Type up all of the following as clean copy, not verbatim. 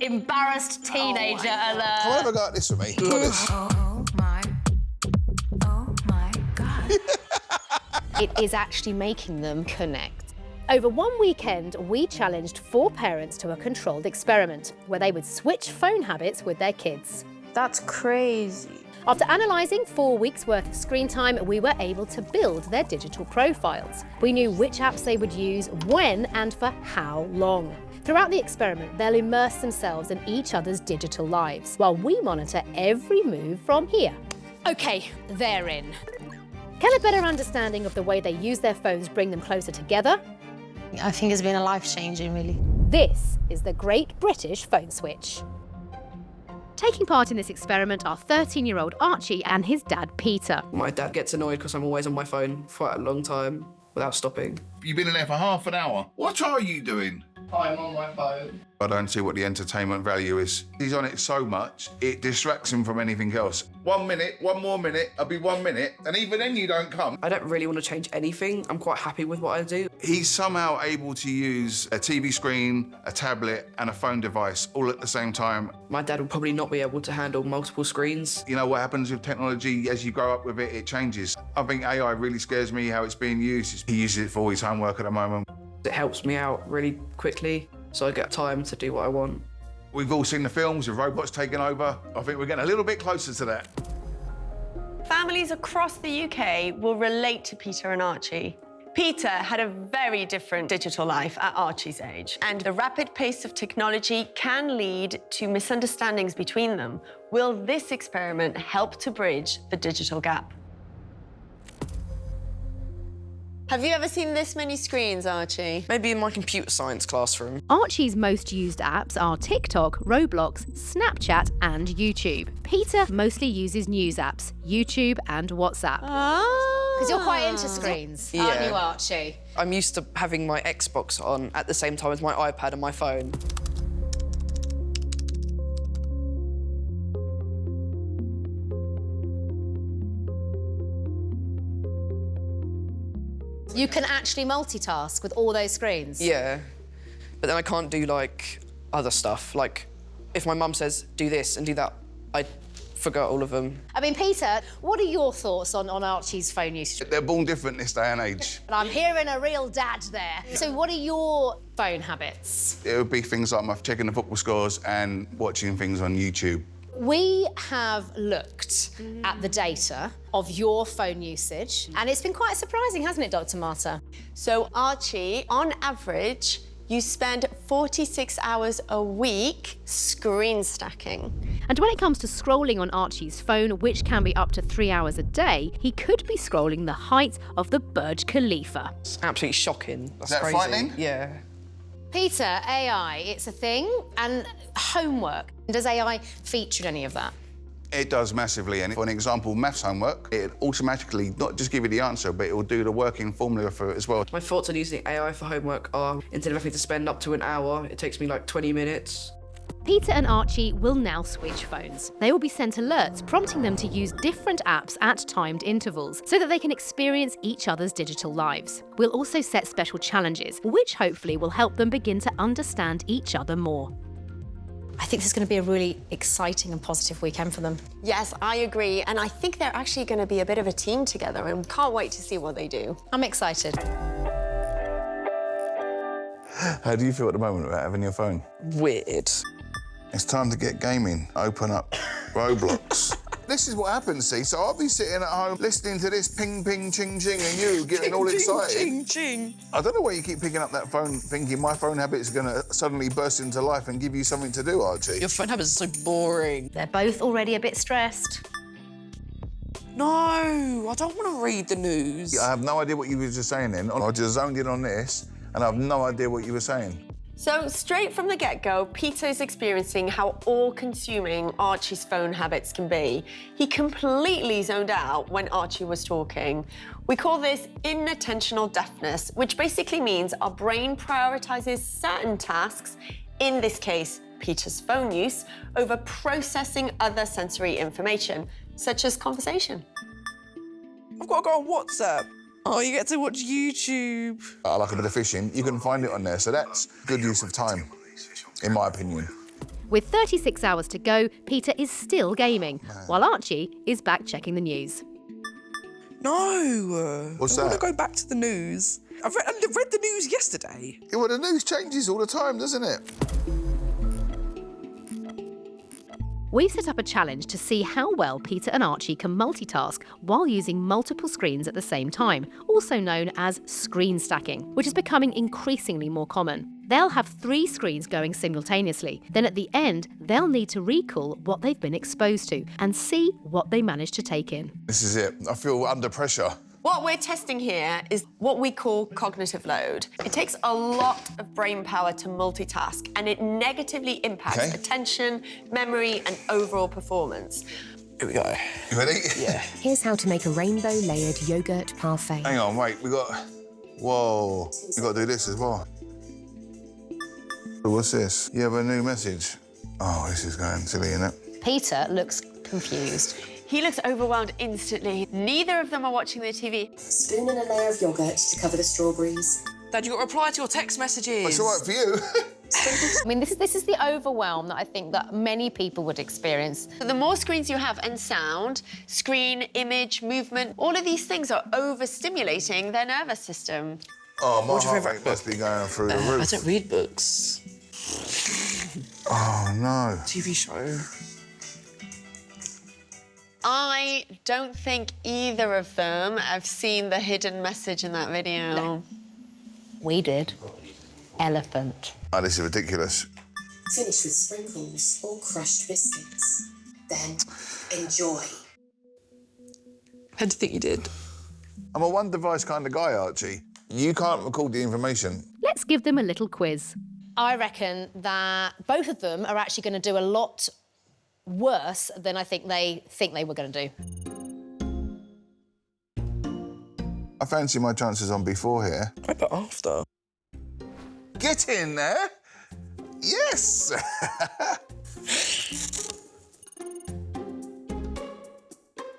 Embarrassed teenager alert. Come on, have a go at this for me. Look at this. Oh my God. It is actually making them connect. Over one weekend, we challenged 4 parents to a controlled experiment where they would switch phone habits with their kids. That's crazy. After analysing 4 weeks' worth of screen time, we were able to build their digital profiles. We knew which apps they would use, when, and for how long. Throughout the experiment, they'll immerse themselves in each other's digital lives, while we monitor every move from here. OK, they're in. Can a better understanding of the way they use their phones bring them closer together? I think it's been a life-changing, really. This is the Great British Phone Switch. Taking part in this experiment are 13-year-old Archie and his dad, Peter. My dad gets annoyed because I'm always on my phone for quite a long time without stopping. You've been in there for half an hour. What are you doing? I'm on my phone. I don't see what the entertainment value is. He's on it so much, it distracts him from anything else. 1 minute, one more minute, I'll be 1 minute, and even then you don't come. I don't really want to change anything. I'm quite happy with what I do. He's somehow able to use a TV screen, a tablet, and a phone device all at the same time. My dad will probably not be able to handle multiple screens. You know what happens with technology, as you grow up with it, it changes. I think AI really scares me how it's being used. He uses it for all his homework at the moment. It helps me out really quickly, so I get time to do what I want. We've all seen the films with robots taking over. I think we're getting a little bit closer to that. Families across the UK will relate to Peter and Archie. Peter had a very different digital life at Archie's age, and the rapid pace of technology can lead to misunderstandings between them. Will this experiment help to bridge the digital gap? Have you ever seen this many screens, Archie? Maybe in my computer science classroom. Archie's most used apps are TikTok, Roblox, Snapchat, and YouTube. Peter mostly uses news apps, YouTube and WhatsApp. Because you're quite into screens, aren't you, Archie? I'm used to having my Xbox on at the same time as my iPad and my phone. You can actually multitask with all those screens? Yeah, but then I can't do, like, other stuff. Like, if my mum says, do this and do that, I forgot all of them. I mean, Peter, what are your thoughts on Archie's phone usage? They're born different this day and age. And I'm hearing a real dad there. So what are your phone habits? It would be things like checking the football scores and watching things on YouTube. We have looked at the data of your phone usage, and it's been quite surprising, hasn't it, Dr. Marta? So, Archie, on average, you spend 46 hours a week screen stacking. And when it comes to scrolling on Archie's phone, which can be up to 3 hours a day, he could be scrolling the height of the Burj Khalifa. It's absolutely shocking. That's that crazy. frightening? Yeah. Peter, AI, it's a thing, and homework. Does AI feature in any of that? It does massively, and for an example, maths homework, it automatically not just give you the answer, but it will do the working formula for it as well. My thoughts on using AI for homework are, instead of having to spend up to an hour, it takes me like 20 minutes. Peter and Archie will now switch phones. They will be sent alerts prompting them to use different apps at timed intervals so that they can experience each other's digital lives. We'll also set special challenges, which hopefully will help them begin to understand each other more. I think this is going to be a really exciting and positive weekend for them. Yes, I agree, and I think they're actually going to be a bit of a team together, and can't wait to see what they do. I'm excited. How do you feel at the moment about having your phone? Weird. It's time to get gaming. Open up Roblox. This is what happens, see? So I'll be sitting at home listening to this ping, ping, ching, ching, and you getting all excited. Ching, ching. I don't know why you keep picking up that phone thinking my phone habit's going to suddenly burst into life and give you something to do, Archie. Your phone habits are so boring. They're both already a bit stressed. No, I don't want to read the news. I have no idea what you were just saying then. I just zoned in on this, and I have no idea what you were saying. So, straight from the get-go, Peter's experiencing how all-consuming Archie's phone habits can be. He completely zoned out when Archie was talking. We call this inattentional deafness, which basically means our brain prioritizes certain tasks, in this case, Peter's phone use, over processing other sensory information, such as conversation. I've got to go on WhatsApp. Oh, you get to watch YouTube. I like a bit of fishing. You can find it on there, so that's good use of time, in my opinion. With 36 hours to go, Peter is still gaming, while Archie is back checking the news. No. What's I want that? to go back to the news. I read the news yesterday. Yeah, well, the news changes all the time, doesn't it? We've set up a challenge to see how well Peter and Archie can multitask while using multiple screens at the same time, also known as screen stacking, which is becoming increasingly more common. They'll have 3 screens going simultaneously. Then at the end, they'll need to recall what they've been exposed to and see what they managed to take in. This is it. I feel under pressure. What we're testing here is what we call cognitive load. It takes a lot of brain power to multitask, and it negatively impacts attention, memory, and overall performance. Here we go. You ready? Yeah. Here's how to make a rainbow-layered yoghurt parfait. Hang on, wait, we got... Whoa, we got to do this as well. What's this? You have a new message. Oh, this is going silly, isn't it? Peter looks confused. He looks overwhelmed instantly. Neither of them are watching their TV. Spoon in a layer of yoghurt to cover the strawberries. Dad, you got to reply to your text messages. It's all right for you. I mean, this is the overwhelm that I think that many people would experience. The more screens you have and sound, screen, image, movement, all of these things are overstimulating their nervous system. Oh, my What's your heart favourite rate must be going through the roof. I don't read books. Oh, no. TV show. I don't think either of them have seen the hidden message in that video. No. We did. Elephant. Oh, this is ridiculous. Finish with sprinkles or crushed biscuits. Then enjoy. How do you think you did? I'm a one-device kind of guy, Archie. You can't record the information. Let's give them a little quiz. I reckon that both of them are actually going to do a lot worse than I think they were going to do. I fancy my chances on before here. I put after. Get in there. Yes.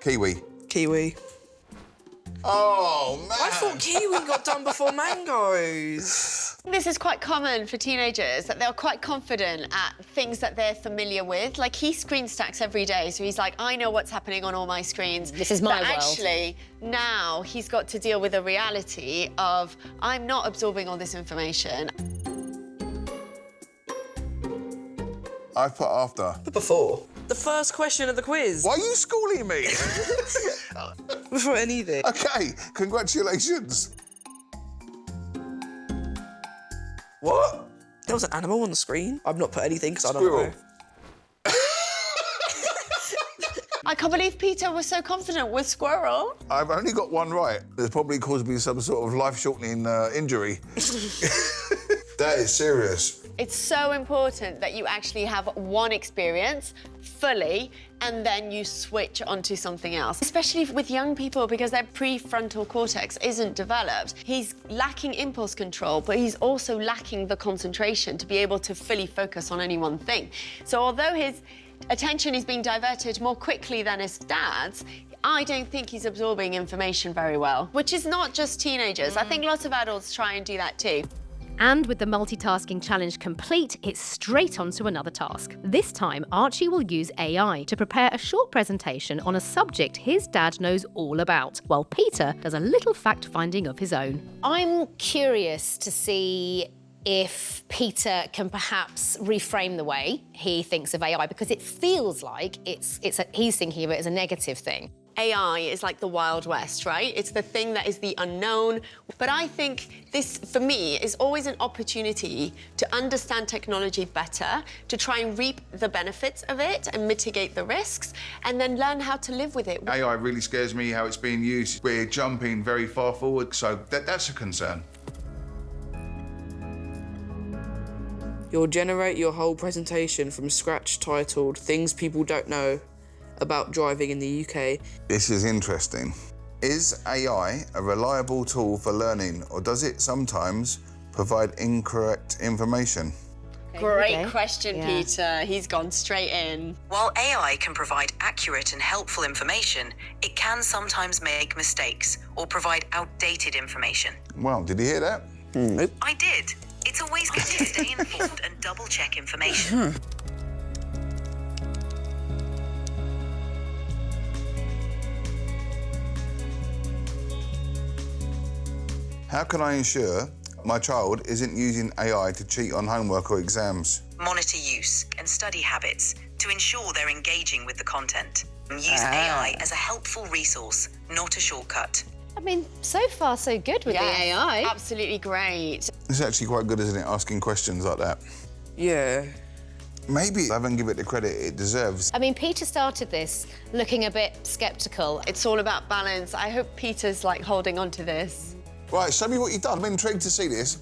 Kiwi. Oh, man. I thought kiwi got done before mangoes. This is quite common for teenagers, that they're quite confident at things that they're familiar with. Like, he screen stacks every day, so he's like, I know what's happening on all my screens. This is my but world. actually, now he's got to deal with the reality of, I'm not absorbing all this information. I've put after. But before. The first question of the quiz. Why are you schooling me? Before anything. OK, congratulations. What? There was an animal on the screen. I've not put anything because I don't Squirrel. know. I can't believe Peter was so confident with squirrel. I've only got one right. It's probably caused me some sort of life-shortening injury. That is serious. It's so important that you actually have one experience fully and then you switch onto something else, especially with young people because their prefrontal cortex isn't developed. He's lacking impulse control, but he's also lacking the concentration to be able to fully focus on any one thing. So although his attention is being diverted more quickly than his dad's, I don't think he's absorbing information very well, which is not just teenagers. I think lots of adults try and do that too. And with the multitasking challenge complete, it's straight on to another task. This time, Archie will use AI to prepare a short presentation on a subject his dad knows all about, while Peter does a little fact-finding of his own. I'm curious to see if Peter can perhaps reframe the way he thinks of AI, because it feels like he's thinking of it as a negative thing. AI is like the Wild West, right? It's the thing that is the unknown. But I think this, for me, is always an opportunity to understand technology better, to try and reap the benefits of it and mitigate the risks, and then learn how to live with it. AI really scares me how it's being used. We're jumping very far forward, so that's a concern. You'll generate your whole presentation from scratch titled Things People Don't Know About Driving in the UK. This is interesting. Is AI a reliable tool for learning, or does it sometimes provide incorrect information? Great question, Peter. He's gone straight in. While AI can provide accurate and helpful information, it can sometimes make mistakes or provide outdated information. Well, did you hear that? Nope. I did. It's always good to stay informed and double-check information. How can I ensure my child isn't using AI to cheat on homework or exams? Monitor use and study habits to ensure they're engaging with the content. Use AI as a helpful resource, not a shortcut. I mean, so far so good with the AI. Absolutely great. It's actually quite good, isn't it, asking questions like that? Yeah. Maybe I haven't given it the credit it deserves. I mean, Peter started this looking a bit sceptical. It's all about balance. I hope Peter's like holding on to this. Right, show me what you've done. I'm intrigued to see this.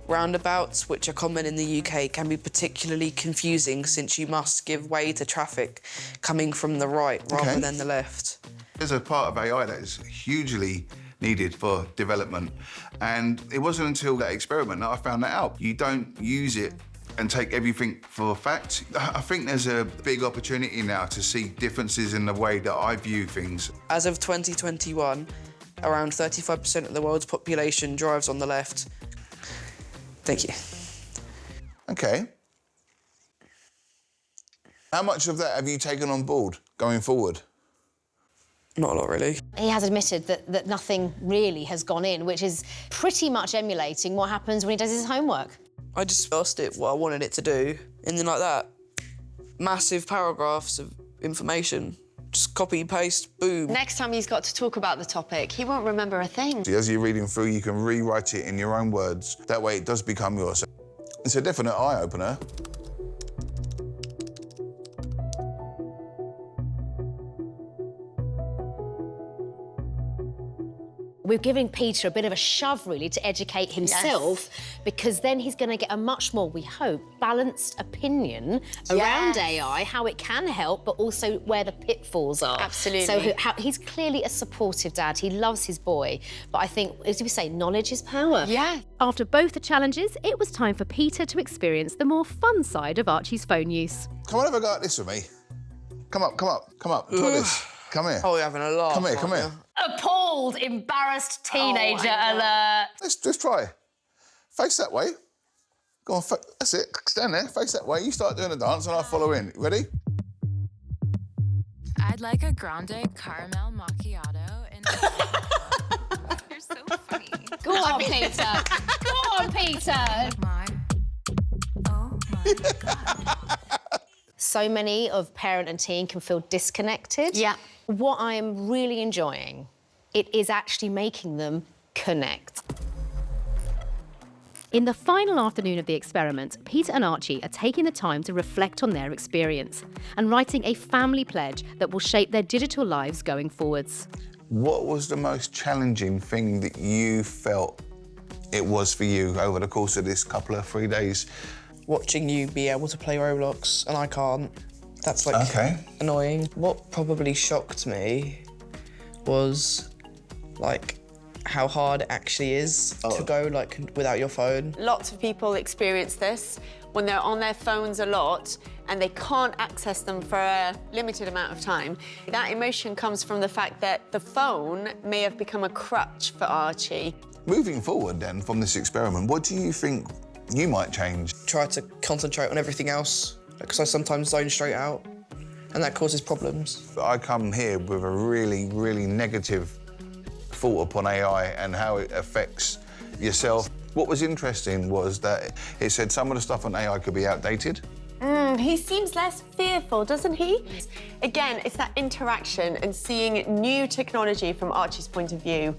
Roundabouts, which are common in the UK, can be particularly confusing since you must give way to traffic coming from the right rather than the left. There's a part of AI that is hugely needed for development, and it wasn't until that experiment that I found that out. You don't use it and take everything for fact. I think there's a big opportunity now to see differences in the way that I view things. As of 2021, around 35% of the world's population drives on the left. Thank you. Okay. How much of that have you taken on board going forward? Not a lot, really. He has admitted that nothing really has gone in, which is pretty much emulating what happens when he does his homework. I just asked it what I wanted it to do, and then like that, massive paragraphs of information. Just copy, paste, boom. Next time he's got to talk about the topic, he won't remember a thing. As you're reading through, you can rewrite it in your own words. That way it does become yours. It's a definite eye-opener. We're giving Peter a bit of a shove, really, to educate himself, because then he's going to get a much more, we hope, balanced opinion around AI, how it can help, but also where the pitfalls are. Absolutely. So he's clearly a supportive dad. He loves his boy. But I think, as we say, knowledge is power. Yeah. After both the challenges, it was time for Peter to experience the more fun side of Archie's phone use. Come on, have a go at this with me. Come up, come up, come up. Try this. Come here. Oh, you're having a laugh. Come here, come here. Appalled, embarrassed teenager alert. Let's try. Face that way. Go on, that's it. Stand there, face that way. You start doing the dance and I'll follow in. Ready? I'd like a grande caramel macchiato and... You're so funny. Go on, Peter. Go on, Peter. Oh my God. So many of parent and teen can feel disconnected. Yeah. What I am really enjoying, it is actually making them connect. In the final afternoon of the experiment, Peter and Archie are taking the time to reflect on their experience and writing a family pledge that will shape their digital lives going forwards. What was the most challenging thing that you felt it was for you over the course of this couple of 3 days? Watching you be able to play Roblox and I can't. That's like annoying. What probably shocked me was like how hard it actually is to go like without your phone. Lots of people experience this when they're on their phones a lot and they can't access them for a limited amount of time. That emotion comes from the fact that the phone may have become a crutch for Archie. Moving forward then from this experiment, what do you think you might change? Try to concentrate on everything else because I sometimes zone straight out and that causes problems. I come here with a really, really negative thought upon AI and how it affects yourself. What was interesting was that it said some of the stuff on AI could be outdated. He seems less fearful, doesn't he? Again, it's that interaction and seeing new technology from Archie's point of view,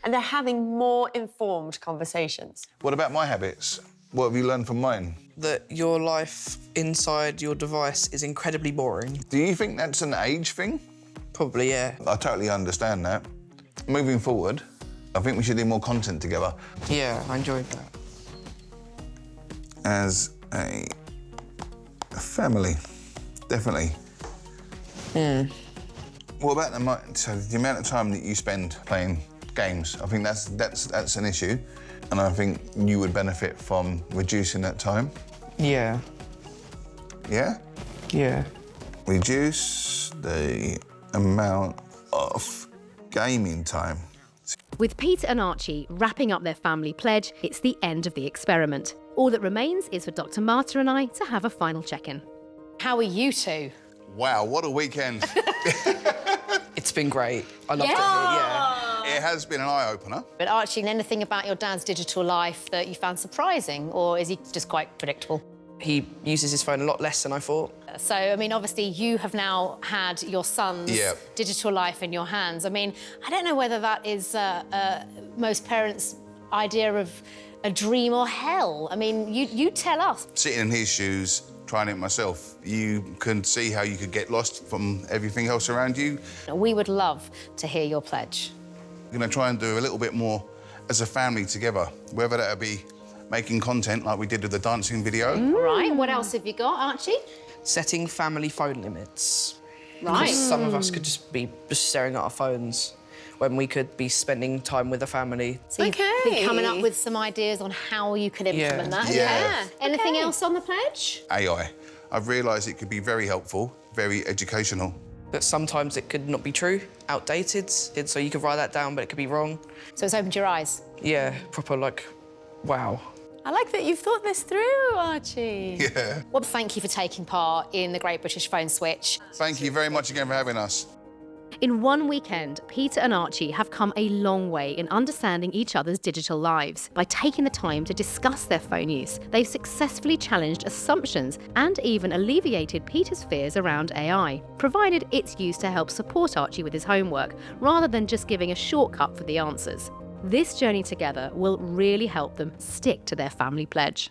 and they're having more informed conversations. What about my habits? What have you learned from mine? That your life inside your device is incredibly boring. Do you think that's an age thing? Probably, yeah. I totally understand that. Moving forward, I think we should do more content together. Yeah, I enjoyed that. As a family, definitely. What about the amount of time that you spend playing games? I think that's an issue, and I think you would benefit from reducing that time. Yeah. Yeah? Yeah. Reduce the amount of gaming time. With Peter and Archie wrapping up their family pledge, it's the end of the experiment. All that remains is for Dr. Marta and I to have a final check-in. How are you two? Wow, what a weekend. It's been great. I loved it. Yeah. It has been an eye-opener. But Archie, anything about your dad's digital life that you found surprising, or is he just quite predictable? He uses his phone a lot less than I thought. So, I mean, obviously, you have now had your son's digital life in your hands. I mean, I don't know whether that is most parents' idea of a dream or hell. I mean, you tell us. Sitting in his shoes, trying it myself, you can see how you could get lost from everything else around you. We would love to hear your pledge. We're going to try and do a little bit more as a family together, whether that'll be making content like we did with the dancing video. Right, what else have you got, Archie? Setting family phone limits. Right. Because some of us could just be staring at our phones when we could be spending time with the family. So you've been coming up with some ideas on how you could implement that. Yeah. Anything else on the pledge? AI. I've realised it could be very helpful, very educational. But sometimes it could not be true, outdated, so you could write that down, but it could be wrong. So it's opened your eyes? Yeah, proper, like, wow. I like that you've thought this through, Archie. Yeah. Well, thank you for taking part in the Great British Phone Switch. Thank you very much again for having us. In one weekend, Peter and Archie have come a long way in understanding each other's digital lives. By taking the time to discuss their phone use, they've successfully challenged assumptions and even alleviated Peter's fears around AI, provided it's used to help support Archie with his homework, rather than just giving a shortcut for the answers. This journey together will really help them stick to their family pledge.